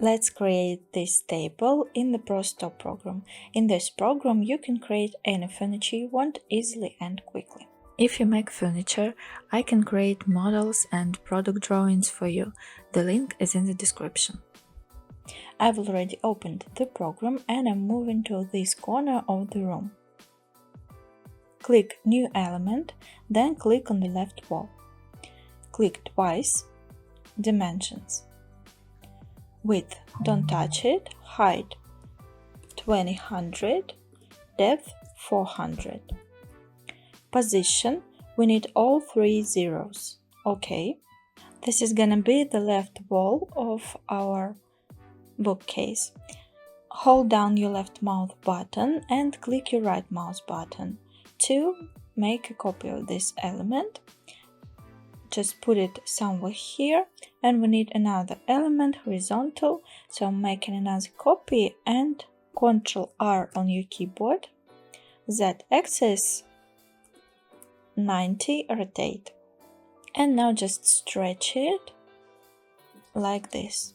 Let's create this table in the PRO100 program. In this program, you can create any furniture you want easily and quickly. If you make furniture, I can create models and product drawings for you. The link is in the description. I've already opened the program and I'm moving to this corner of the room. Click New Element, then click on the left wall. Click twice. Dimensions. Width, don't touch it. Height, 2000. Depth, 400. Position, we need all 3 zeros. OK. This is gonna be the left wall of our bookcase. Hold down your left mouse button and click your right mouse button to make a copy of this element. Just put it somewhere here, and we need another element horizontal, so I'm making another copy and Ctrl-R on your keyboard. Z-axis 90, rotate. And now just stretch it like this.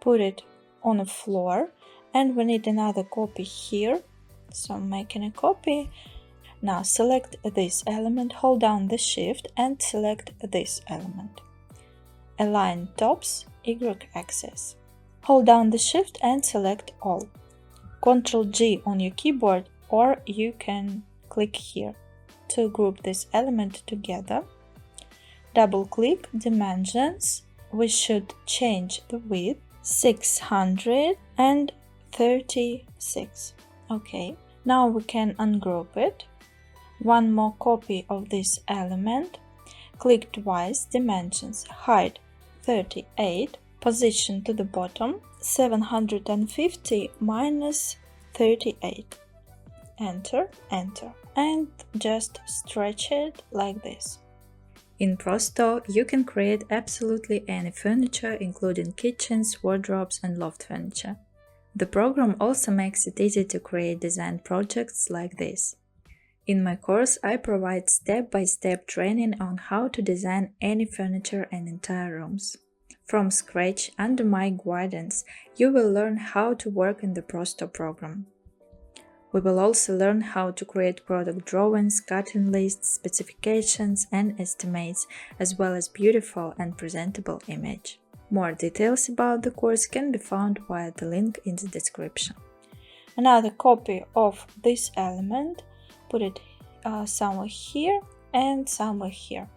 Put it on the floor, and we need another copy here, so I'm making a copy. Now select this element, hold down the shift and select this element. Align tops, Y-axis. Hold down the shift and select all. Ctrl-G on your keyboard, or you can click here to group this element together. Double click dimensions. We should change the width 636. Okay, now we can ungroup it. One more copy of this element. Click twice, dimensions, height 38, position to the bottom 750 minus 38. Enter, enter, and just stretch it like this. In PRO100, you can create absolutely any furniture, including kitchens, wardrobes, and loft furniture. The program also makes it easy to create design projects like this. In my course, I provide step-by-step training on how to design any furniture and entire rooms. From scratch, under my guidance, you will learn how to work in the PRO100 program. We will also learn how to create product drawings, cutting lists, specifications, and estimates, as well as beautiful and presentable image. More details about the course can be found via the link in the description. Another copy of this element. Put it somewhere here and somewhere here.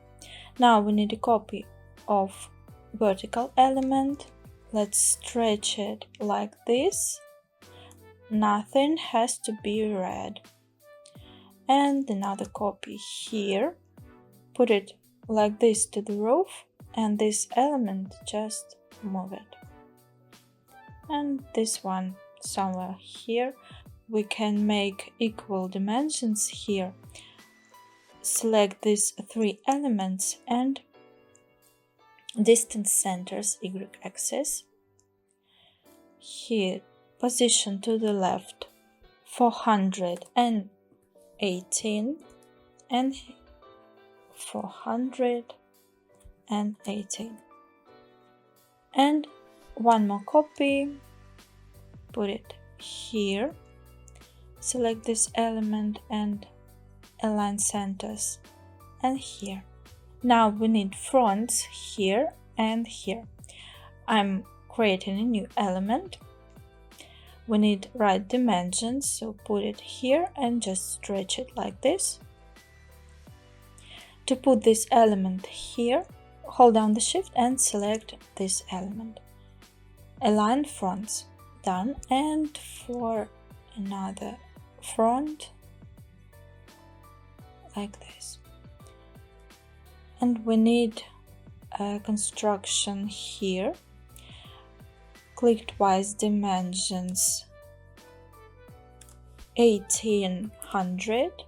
Now we need a copy of vertical element. Let's stretch it like this. Nothing has to be red. And another copy here. Put it like this to the roof, and this element just move it. And this one somewhere here. We can make equal dimensions here. Select these 3 elements and distance centers, Y-axis. Here, position to the left 418 and 418. And one more copy. Put it here. Select this element and align centers, and here. Now we need fronts here and here. I'm creating a new element. We need right dimensions, so put it here and just stretch it like this. To put this element here, hold down the shift and select this element. Align fronts, done, and for another front like this. And we need a construction here. Click twice, dimensions 1800.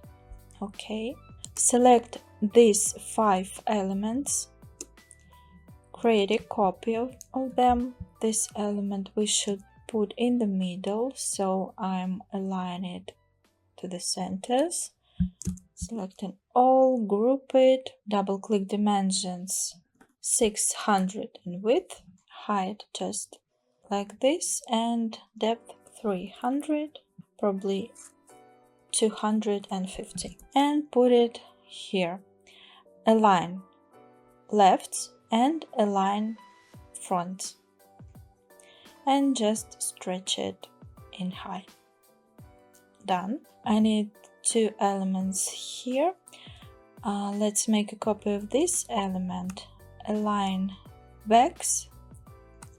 Okay, select these 5 elements, create a copy of them. This element we should put in the middle, so I'm aligning it to the centers. Selecting all, group it, double click dimensions 600 in width, height just like this, and depth 300, probably 250, and put it here. Align lefts and align fronts, and just stretch it in height. Done. I need 2 elements here. Let's make a copy of this element. Align backs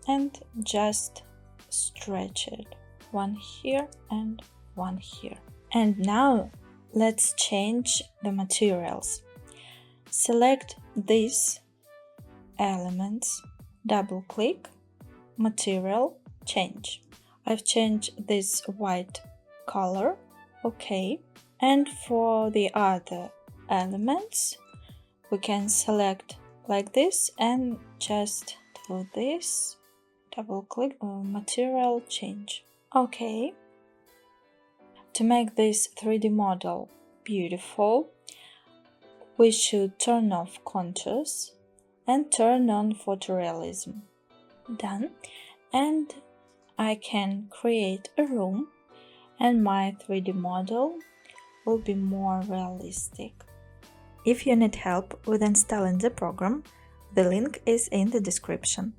and just stretch it. One here and one here. And now let's change the materials. Select these elements, double click, material, change. I've changed this white color, OK. And for the other elements, we can select like this and just do this, double click, material, change. OK. To make this 3D model beautiful, we should turn off contours and turn on photorealism. Done. And I can create a room, and my 3D model will be more realistic. If you need help with installing the program, the link is in the description.